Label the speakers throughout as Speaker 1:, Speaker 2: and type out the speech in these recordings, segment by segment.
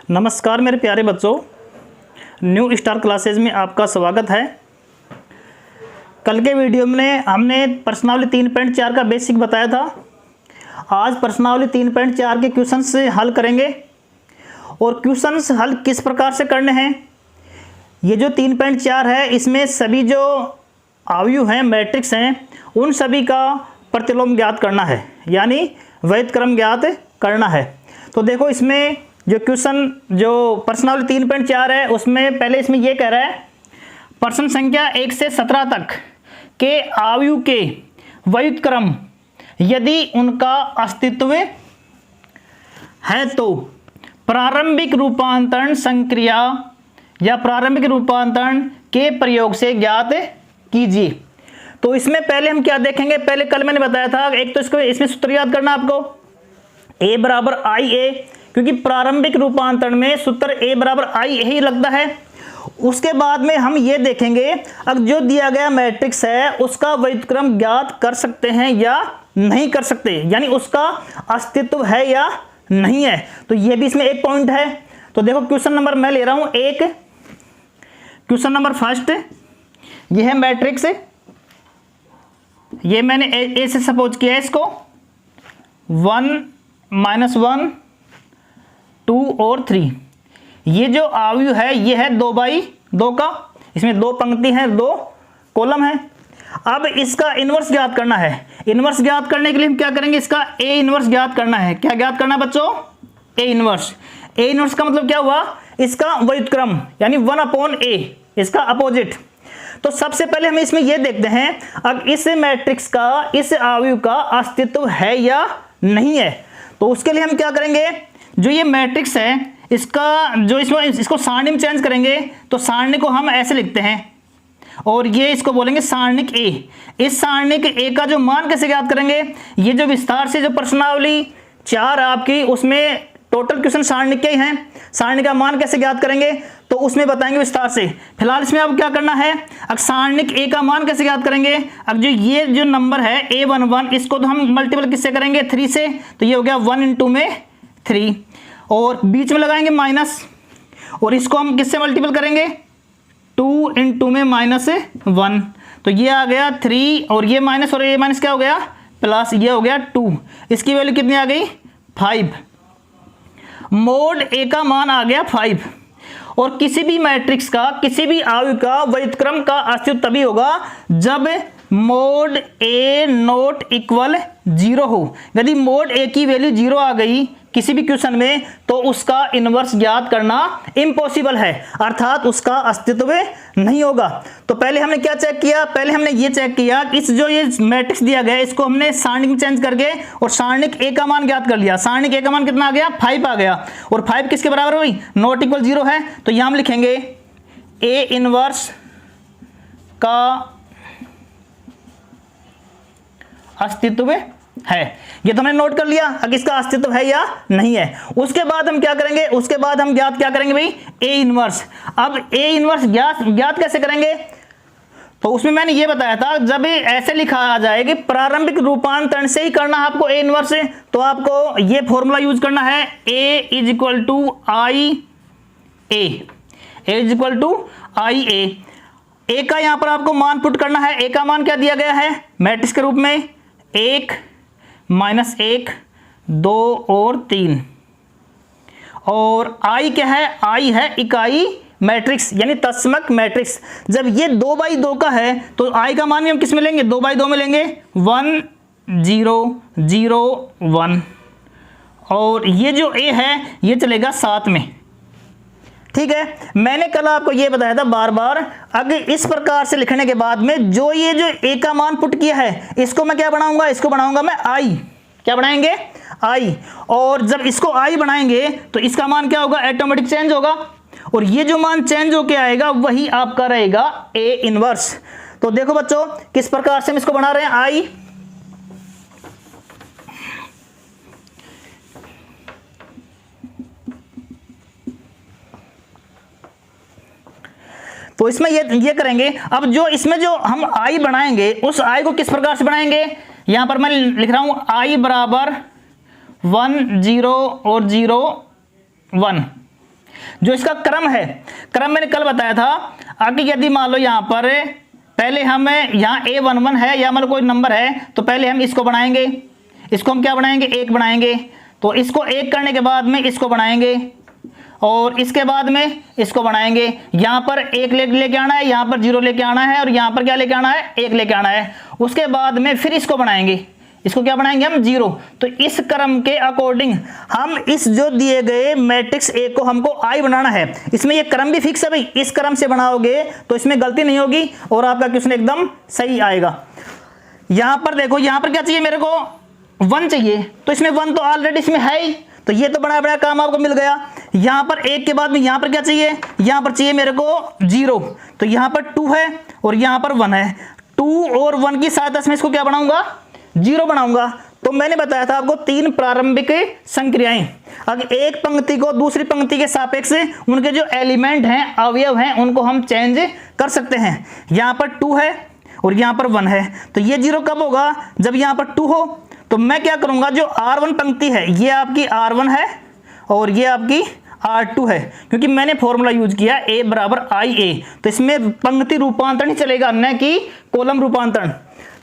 Speaker 1: नमस्कार मेरे प्यारे बच्चों, न्यू स्टार क्लासेज में आपका स्वागत है। कल के वीडियो में हमने प्रश्नावली 3.4 का बेसिक बताया था। आज प्रश्नावली 3.4 के क्वेश्चंस हल करेंगे और क्वेश्चंस हल किस प्रकार से करने हैं। ये जो 3.4 है इसमें सभी जो अवयव हैं, मैट्रिक्स हैं, उन सभी का प्रतिलोम ज्ञात करना है, यानी वैध क्रम ज्ञात करना है। तो देखो इसमें जो क्वेश्चन जो प्रश्नावली 3.4 है उसमें पहले इसमें ये कह रहा है प्रश्न संख्या 1 से 17 तक के अवयव के वैध क्रम यदि उनका अस्तित्व है तो प्रारंभिक रूपांतरण संक्रिया या प्रारंभिक रूपांतरण के प्रयोग से ज्ञात कीजिए। तो इसमें पहले हम क्या देखेंगे, पहले कल मैंने बताया था एक तो इसको इसमें सूत्र याद करना आपको, a बराबर आई ए, क्योंकि प्रारंभिक रूपांतरण में सूत्र a बराबर आई ही लगता है। उसके बाद में हम ये देखेंगे अब जो दिया गया मैट्रिक्स है उसका वैध क्रम ज्ञात कर सकते हैं या नहीं कर सकते, यानी उसका अस्तित्व है या नहीं है। तो ये भी इसमें एक पॉइंट है। तो देखो क्वेश्चन नंबर मैं ले रहा हूं एक, क्वेश्चन नंबर फर्स्ट, ये है मैट्रिक्स, ये मैंने ए से सपोज किया है इसको 1 -1 2 और 3। ये जो अवयव है ये है 2/2 का, इसमें 2 पंक्ति है 2 कॉलम है। अब इसका इनवर्स ज्ञात करना है। इनवर्स ज्ञात करने के लिए हम क्या करेंगे, इसका ए इनवर्स ज्ञात करना है। क्या ज्ञात करना है बच्चों? A inverse. ए इनवर्स का मतलब क्या हुआ, इसका वैध क्रम, यानी 1/a, इसका अपोजिट। तो सबसे पहले हम इसमें यह देखते हैं अब इस मैट्रिक्स का, इस अवयव का अस्तित्व है या नहीं है। तो उसके लिए हम क्या करेंगे, जो ये मैट्रिक्स है इसका जो इसको सारणी में चेंज करेंगे। तो सारणी को हम ऐसे लिखते हैं और ये इसको बोलेंगे सारणिक ए। इस सारणिक ए का जो मान कैसे ज्ञात करेंगे, ये जो विस्तार से जो प्रश्नावली 4 आपकी उसमें टोटल क्वेश्चन सारणिक के ही हैं, सारणी का मान कैसे ज्ञात करेंगे तो उसमें बताएंगे विस्तार से। फिलहाल इसमें अब क्या करना है, अब सारणिक ए का मान कैसे ज्ञात करेंगे। अब जो ये जो नंबर है a11, इसको तो हम मल्टीपल किससे करेंगे, 3 से। तो ये हो गया 1 × 2 में 3 और बीच में लगाएंगे माइनस, और इसको हम किससे मल्टीपल करेंगे, 2 × 2 में -1। तो ये आ गया 3 और ये माइनस और ये माइनस क्या हो गया प्लस, ये हो गया 2। इसकी वैल्यू कितनी आ गई 5। मोड ए का मान आ गया 5। और किसी भी मैट्रिक्स का, किसी भी अवयव का वैध क्रम का अस्तित्व तभी होगा जब मोड ए नॉट इक्वल 0 हो। यदि मोड ए की वैल्यू 0 आ गई किसी भी क्वेश्चन में तो उसका इनवर्स ज्ञात करना इम्पॉसिबल है, अर्थात उसका अस्तित्व नहीं होगा। तो पहले हमने क्या चेक किया, पहले हमने ये चेक किया कि इस जो ये मैट्रिक्स दिया गया इसको हमने सारणिक में चेंज करके और सारणिक ए का मान ज्ञात कर लिया। सारणिक ए का मान कितना आ गया 5 आ गया, और 5 किसके बराबर हुई, नॉट इक्वल 0 है। तो यहां हम लिखेंगे ए इनवर्स का अस्तित्व है। ये तो हमने नोट कर लिया अब इसका अस्तित्व है या नहीं है। उसके बाद हम क्या करेंगे, उसके बाद हम ज्ञात क्या करेंगे भाई, ए इनवर्स। अब ए इनवर्स ज्ञात कैसे करेंगे, तो उसमें मैंने ये बताया था जब ऐसे लिखा आ जाए कि प्रारंभिक रूपांतरण से ही करना है आपको ए इनवर्स, तो आपको ये फॉर्मूला यूज करना है a = i a। ए का यहां पर आपको मान पुट करना है। ए का मान क्या दिया गया है मैट्रिक्स के रूप में 1 -1 2 और 3, और आई क्या है, आई है इकाई मैट्रिक्स यानी तत्समक मैट्रिक्स। जब ये 2/2 का है तो आई का मान भी हम किस में लेंगे, 2/2 में लेंगे, 1 0 0 1, और ये जो ए है ये चलेगा 7 में। ठीक है, मैंने कल आपको ये बताया था बार बार, अगर इस प्रकार से लिखने के बाद में जो ये जो ए का मान पुट किया है इसको मैं क्या बनाऊंगा, इसको बनाऊंगा मैं आई। क्या बनाएंगे, आई। और जब इसको आई बनाएंगे तो इसका मान क्या होगा, ऑटोमेटिक चेंज होगा, और ये जो मान चेंज होके आएगा वही आपका रहेगा ए इनवर्स। तो देखो बच्चों किस प्रकार से हम इसको बना रहे हैं, आई तो इसमें ये करेंगे। अब जो इसमें जो हम आई बनाएंगे उस आई को किस प्रकार से बनाएंगे, यहां पर मैं लिख रहा हूं आई बराबर 1 0 और 0 1, जो इसका क्रम है, क्रम मैंने कल बताया था। आगे यदि मान लो यहाँ पर पहले हमें यहाँ A11 है या मतलब कोई नंबर है, तो पहले हम इसको बनाएंगे, इसको हम क्या बनाएंगे, 1 बनाएंगे। तो इसको 1 करने के बाद में इसको बनाएंगे और इसके बाद में इसको बनाएंगे। यहाँ पर 1 लेके आना है, यहाँ पर 0 लेके आना है और यहाँ पर क्या लेके आना है, 1 लेके आना है। उसके बाद में फिर इसको बनाएंगे, इसको क्या बनाएंगे हम, 0। तो इस क्रम के अकॉर्डिंग हम इस जो दिए गए मैट्रिक्स A को हमको I बनाना है। इसमें ये क्रम भी फिक्स है भाई, इस क्रम से बनाओगे तो इसमें गलती नहीं होगी और आपका क्वेश्चन एकदम सही आएगा। यहाँ पर देखो, यहाँ पर क्या चाहिए मेरे को, 1 चाहिए, तो इसमें 1 तो ऑलरेडी इसमें है ही, तो ये तो बड़ा बड़ा काम आपको मिल गया। यहाँ पर 1 के बाद में यहाँ पर क्या चाहिए, यहाँ पर चाहिए मेरे को 0, तो यहाँ पर 2 है और यहाँ पर 1 है। 2 और 1 की सहायता से मैं इसको क्या बनाऊंगा, 0 बनाऊंगा। तो मैंने बताया था आपको 3 प्रारंभिक संक्रियाएं। अगर एक पंक्ति को दूसरी पंक्ति के सापेक्ष उनके जो एलिमेंट हैं, अवयव हैं, उनको हम चेंज कर सकते हैं। यहाँ पर 2 है और यहाँ पर 1 है, तो ये 0 कब होगा, जब यहाँ पर 2 हो। तो मैं क्या करूंगा, जो R1 पंक्ति है ये आपकी R1 है और ये आपकी R2 है, क्योंकि मैंने फॉर्मूला यूज किया A बराबर IA, तो इसमें पंक्ति रूपांतरण ही चलेगा, न कि कॉलम रूपांतरण।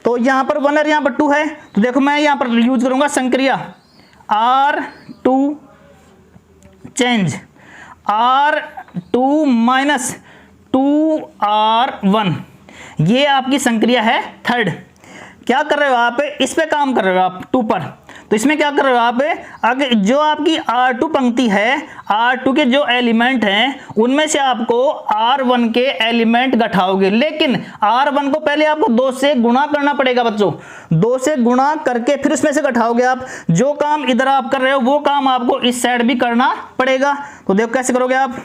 Speaker 1: तो यहाँ पर 1 और यहाँ पर 2 है, तो देखो मैं यहाँ पर यूज करूंगा संक्रिया R2 change R2 minus 2R1, ये आपकी संक्रिया है थर्ड। क्या कर रहे हो आप, इस पे काम कर रहे हो आप 2 पर। तो इसमें क्या कर रहे हो आप, अगर जो आपकी R2 पंक्ति है, R2 के जो एलिमेंट हैं उनमें से आपको R1 के एलिमेंट घटाओगे, लेकिन R1 को पहले आपको 2 से गुणा करना पड़ेगा बच्चों। 2 से गुणा करके फिर उसमें से घटाओगे आप। जो काम इधर आप कर रहे हो वो काम आपको इस साइड भी करना पड़ेगा। तो देखो कैसे करोगे आप,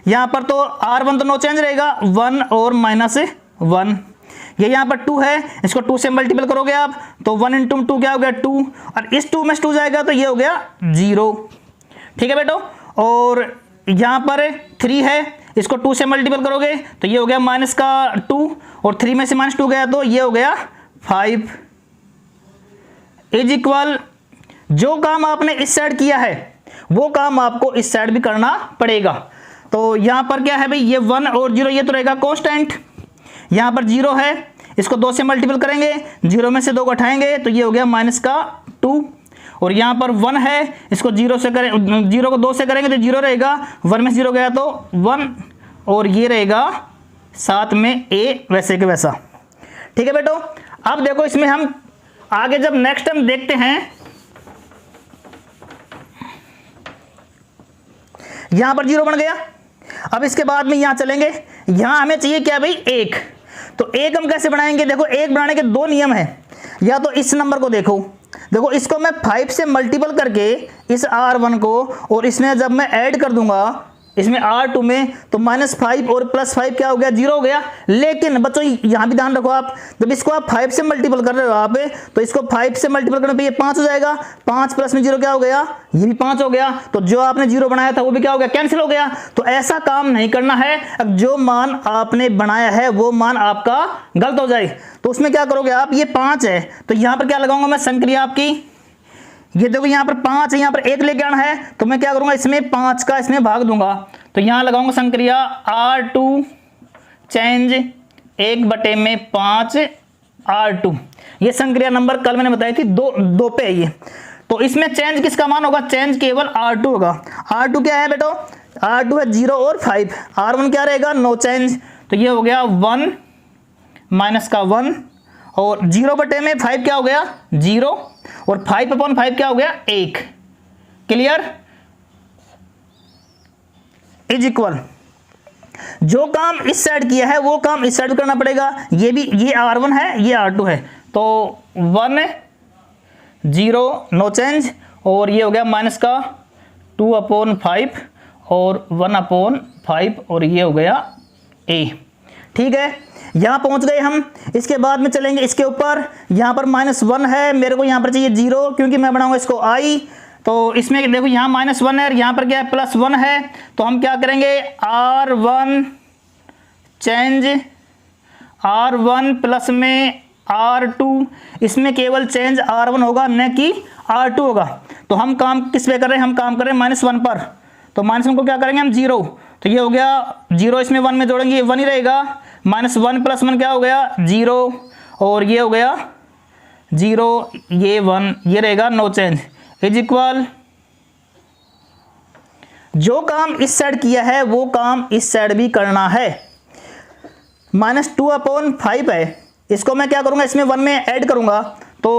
Speaker 1: यहाँ पर तो R1 तो नो चेंज रहेगा, 1 और -1। ये यहाँ पर 2 है, इसको 2 से मल्टीपल करोगे आप, तो 1 × 2 क्या हो गया, 2, और इस 2 में 2 जाएगा तो ये हो गया 0। ठीक है बेटो। और यहाँ पर 3 है, इसको 2 से मल्टीपल करोगे तो ये हो गया -2, और 3 में से -2 गया तो ये हो गया 5 इज इक्वल। जो काम आपने इस साइड किया है वो काम आपको इस साइड भी करना पड़ेगा। तो यहाँ पर क्या है भाई, ये 1 और 0 ये तो रहेगा कांस्टेंट। यहाँ पर 0 है, इसको 2 से मल्टीपल करेंगे, 0 में से 2 घटाएंगे तो ये हो गया -2, और यहाँ पर 1 है, इसको 0 से करें, 0 को 2 से करेंगे तो 0 रहेगा, 1 में से 0 गया तो 1, और ये रहेगा साथ में A वैसे के वैसा। ठीक है बेटो। अब देखो इसमें हम आगे जब नेक्स्ट टाइम देखते हैं, यहाँ पर 0 बन गया। अब इसके बाद में यहाँ चलेंगे, यहाँ हमें चाहिए क्या भाई, 1। तो 1 हम कैसे बनाएंगे, देखो 1 बनाने के 2 नियम है। या तो इस नंबर को देखो, इसको मैं 5 से मल्टीपल करके इस R1 को, और इसमें जब मैं ऐड कर दूंगा इसमें R2 में, तो -5 और +5 क्या हो गया, 0 हो गया। लेकिन बच्चों यहाँ भी ध्यान रखो आप, जब इसको आप 5 से मल्टीपल कर रहे हो आप, तो इसको 5 से मल्टीपल करने पे ये 5 हो जाएगा, 5 + में 0 क्या हो गया, ये भी 5 हो गया। तो जो आपने 0 बनाया था वो भी क्या हो गया, कैंसिल हो गया। तो ऐसा काम नहीं करना है, अब जो मान आपने बनाया है वो मान आपका गलत हो जाए तो उसमें क्या करोगे आप, ये 5 है तो यहाँ पर क्या लगाऊंगा मैं, संक्रिया आपकी, ये देखो यहाँ पर 5 है, यहाँ पर 1 लेके आना है, तो मैं क्या करूंगा, इसमें 5 का इसमें भाग दूंगा, तो यहाँ लगाऊंगा संक्रिया R2 चेंज 1/5 R2। ये संक्रिया नंबर कल मैंने बताई थी 2 पे है ये। तो इसमें चेंज किसका मान होगा, चेंज केवल R2 होगा। R2 क्या है बेटो, R2 है 0 और 5, R1 क्या रहेगा, नो चेंज। तो ये हो गया 1 -1, और 0/5 क्या हो गया, 0, और 5/5 क्या हो गया, 1। क्लियर। इज इक्वल, जो काम इस साइड किया है वो काम इस साइड करना पड़ेगा। ये भी, ये R1 है, ये R2 है, तो 1 0 नो चेंज, और ये हो गया -2/5 और 1/5, और ये हो गया A। ठीक है, यहाँ पहुँच गए हम। इसके बाद में चलेंगे इसके ऊपर, यहाँ पर -1 है, मेरे को यहाँ पर चाहिए 0, क्योंकि मैं बनाऊंगा इसको I। तो इसमें देखो यहाँ -1 है और यहाँ पर क्या है, +1 है, तो हम क्या करेंगे, R1 चेंज R1 प्लस में R2, इसमें केवल चेंज R1 होगा न कि R2 होगा। तो हम काम किस पे कर रहे हैं, हम काम कर रहे हैं -1 पर, तो -1 को क्या करेंगे हम 0, तो ये हो गया 0, इसमें 1 में जोड़ेंगे 1 ही रहेगा, -1 + 1 क्या हो गया 0, और ये हो गया 0, ये 1, ये रहेगा नो चेंज, इज इक्वल जो काम इस साइड किया है वो काम इस साइड भी करना है। -2/5 है, इसको मैं क्या करूँगा, इसमें 1 में ऐड करूँगा, तो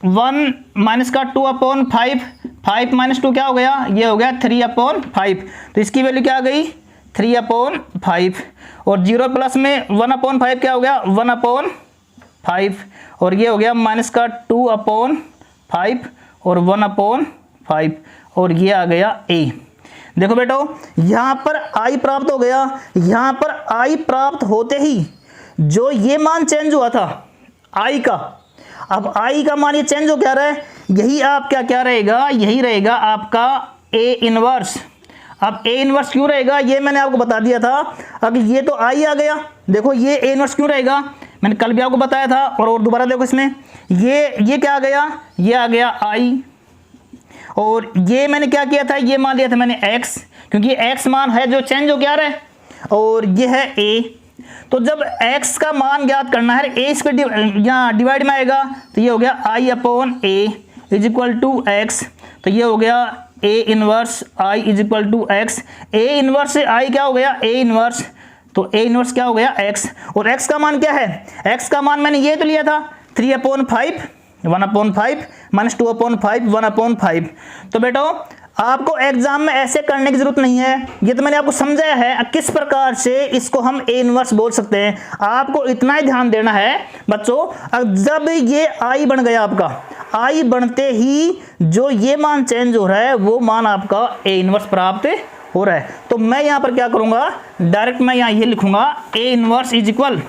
Speaker 1: 1 माइनस का 2/5, 5 - 2 क्या हो गया, ये हो गया 3/5, तो इसकी वैल्यू क्या आ गई 3/5, और 0 प्लस में 1/5 क्या हो गया 1/5, और ये हो गया माइनस का 2/5 और 1/5, और ये आ गया a। देखो बेटो यहाँ पर i प्राप्त हो गया, यहाँ पर i प्राप्त होते ही जो ये मान चेंज हुआ था i का, अब i का मान ये चेंज हो क्या रहा है, यही आपका क्या रहेगा, यही रहेगा आपका a इनवर्स। अब a इनवर्स क्यों रहेगा ये मैंने आपको बता दिया था। अब ये तो i आ गया, देखो ये a इनवर्स क्यों रहेगा, मैंने कल भी आपको बताया था, और दोबारा देखो इसमें ये क्या आ गया, ये आ गया i, और ये मैंने क्या किया था, ये मान लिया था मैंने x, क्योंकि x मान है जो चेंज हो क्या रहा है, और ये है a। तो जब x का मान ज्ञात करना है, a इस पे यहाँ डिवाइड में आएगा, तो ये हो गया i/a is equal to x, तो ये हो गया a inverse i is equal to x, a inverse से i क्या हो गया a इनवर्स, तो a इनवर्स क्या हो गया x, और x का मान क्या है, x का मान मैंने ये तो लिया था 3/5, 1/5 - 2/5, 1/5। तो बेटो आपको एग्जाम में ऐसे करने की जरूरत नहीं है, ये तो मैंने आपको समझाया है किस प्रकार से इसको हम a इनवर्स बोल सकते हैं। आपको इतना ही ध्यान देना है बच्चों, जब ये i बन गया आपका, i बनते ही जो ये मान चेंज हो रहा है वो मान आपका a इनवर्स प्राप्त हो रहा है। तो मैं यहाँ पर क्या करूँगा, डायरेक्ट मैं यहाँ ये लिखूँगा a इनवर्स इज इक्वल,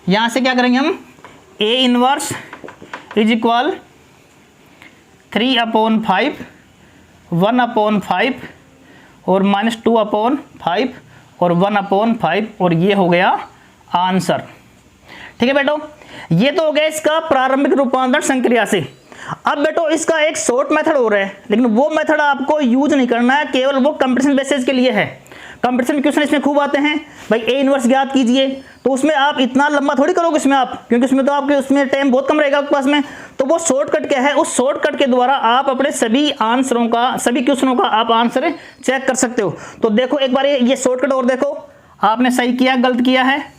Speaker 1: यहाँ से क्या करेंगे हम a इनवर्स इज इक्वल 3/5, 1/5 और -2/5 और 1/5, और ये हो गया आंसर। ठीक है बेटो, ये तो हो गया इसका प्रारंभिक रूपांतरण संक्रिया से। अब बेटो इसका एक शॉर्ट मेथड हो रहा है, लेकिन वो मेथड आपको यूज नहीं करना है, केवल वो कंपटीशन बेसिस के लिए है। कंपटीशन क्वेश्चन इसमें खूब आते हैं, भाई a इनवर्स ज्ञात कीजिए, तो उसमें आप इतना लंबा थोड़ी करोगे इसमें आप, क्योंकि उसमें तो आपके उसमें टाइम बहुत कम रहेगा आपके पास में। तो वो शॉर्टकट क्या है, उस शॉर्टकट के द्वारा आप अपने सभी आंसरों का, सभी क्वेश्चनों का आप आंसर चेक कर सकते हो। तो देखो एक बार ये शॉर्टकट और देखो, आपने सही किया गलत किया है।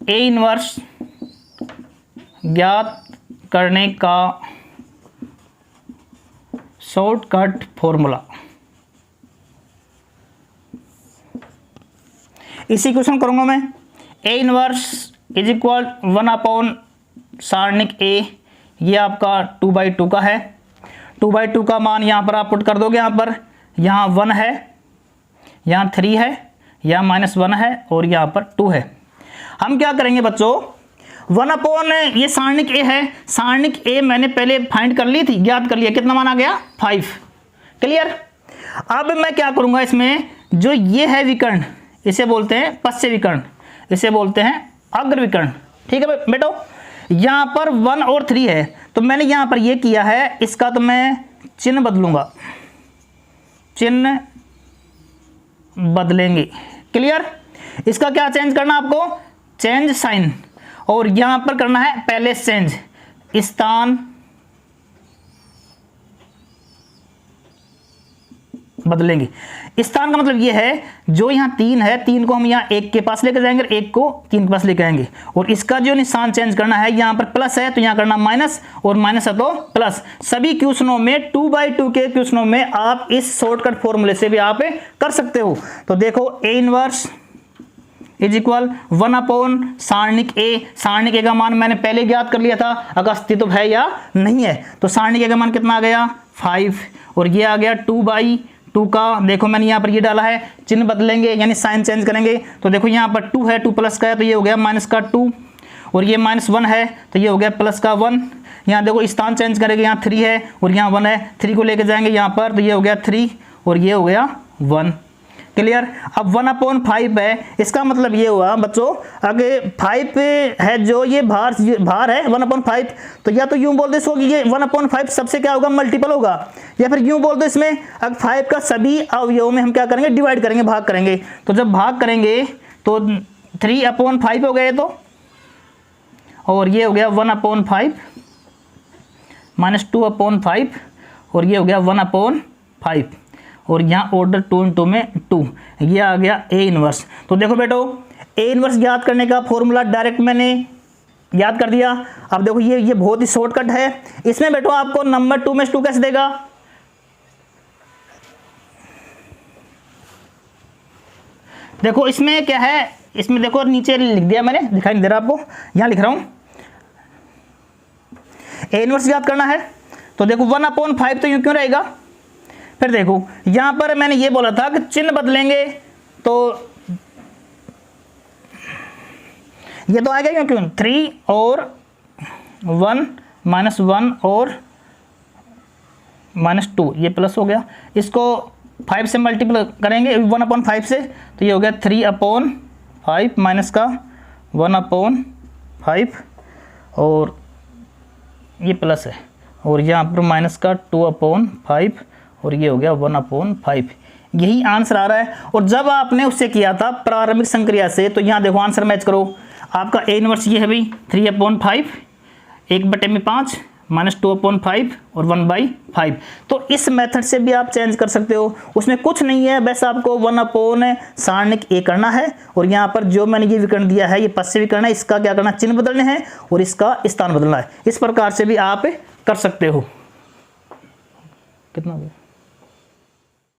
Speaker 1: a इनवर्स ज्ञात करने का शॉर्टकट फॉर्मूला, इसी क्वेश्चन करूंगा मैं। a inverse is equal 1 सारणिक a, ये आपका 2/2 का है। 2/2 का मान यहाँ पर आप पुट कर दोगे, यहाँ 1 है, यहाँ 3 है, यहाँ -1 है, और यहाँ पर 2 है। हम क्या करेंगे बच्चों, 1 ये सारणिक a है, सारणिक a मैंने पहले फाइंड कर ली थी, ज्ञात कर लिया, कितना मान आ गया 5। क्लियर। अब मैं क्या करूंगा, इसमें जो ये है विकर्ण, इसे बोलते हैं पश्च विकर्ण, इसे बोलते हैं अग्र विकर्ण। ठीक है बेटो, यहाँ पर 1 और 3 है, तो मैंने यहाँ पर ये किया है, इसका तो मैं चिन्ह बदलूंगा, चिन्ह बदलेंगे। क्लियर। इसका क्या चेंज करना आपको, चेंज साइन, और यहां पर करना है पहले चेंज स्थान बदलेंगे। स्थान का मतलब ये है, जो यहाँ 3 है, 3 को हम यहाँ 1 के पास लेकर जाएंगे, 1 को 3 के पास लेकर आएंगे, और इसका जो निशान चेंज करना है, यहाँ पर प्लस है तो यहाँ करना माइनस, और माइनस है तो प्लस। सभी क्वेश्चनों में 2/2 के क्वेश्चनों में आप इस शॉर्टकट फॉर्मूले से भी आप कर सकते हो। तो देखो a inverse is equal 1 सारणिक a, सारणिक a का मान मैंने पहले ज्ञात कर लिया था, अगर अस्तित्व है या नहीं है। तो सारणिक a का मान कितना आ गया 5, और ये आ गया 2/2 का, देखो मैंने यहाँ पर ये डाला है, चिन्ह बदलेंगे यानी साइन चेंज करेंगे। तो देखो यहाँ पर 2 है, 2 प्लस का है, तो ये हो गया माइनस का 2, और ये -1 है, तो ये हो गया प्लस का 1। यहाँ देखो स्थान चेंज करेंगे, यहाँ 3 है और यहाँ 1 है, 3 को लेके जाएंगे यहाँ पर, तो ये हो गया 3 और ये हो गया 1। क्लियर। अब 1/5 है, इसका मतलब ये हुआ बच्चों अगर 5 है जो ये भार है 1/5, तो या तो यूं बोल दो इसको कि ये 1/5 सबसे क्या होगा मल्टीपल होगा, या फिर यूं बोल दो इसमें अगर 5 का सभी अवयवों में हम क्या करेंगे डिवाइड करेंगे, भाग करेंगे। तो जब भाग करेंगे तो 3/5 हो गए तो, और ये हो गया 1/5 माइनस 2/5, और ये हो गया 1/5, और यहाँ ऑर्डर 2 × 2 में 2, ये आ गया A इनवर्स। तो देखो बेटो A इनवर्स याद करने का फॉर्मूला डायरेक्ट मैंने याद कर दिया। अब देखो ये बहुत ही शॉर्टकट है। इसमें बेटो आपको नंबर 2 में 2 कैसे देगा, देखो इसमें क्या है, इसमें देखो नीचे लिख दिया मैंने, दिखाई नहीं दे रहा आपको, यहाँ लिख रहा हूँ A इनवर्स याद करना है। तो देखो 1/5 तो यूँ क्यों रहेगा, फिर देखो यहाँ पर मैंने ये बोला था कि चिन्ह बदलेंगे तो ये तो आएगा क्यों क्यों 3 और 1 -1 और -2, ये प्लस हो गया, इसको 5 से मल्टीपल करेंगे 1/5 से, तो ये हो गया 3/5 माइनस का 1/5, और ये प्लस है, और यहाँ पर माइनस का 2/5, और ये हो गया 1/5। यही आंसर आ रहा है। और जब आपने उससे किया था प्रारंभिक संक्रिया से, तो यहाँ देखो आंसर मैच करो, आपका A इनवर्स ये है भाई 3/5, 1/5 माइनस 2/5 और 1/5। तो इस मेथड से भी आप चेंज कर सकते हो, उसमें कुछ नहीं है, बस आपको 1/सारणिक A करना है, और यहाँ पर जो मैंने ये विकर्ण दिया है ये पद से विकर्ण है, इसका क्या करना चिन्ह बदलने हैं और इसका स्थान बदलना है। इस प्रकार से भी आप कर सकते हो। कितना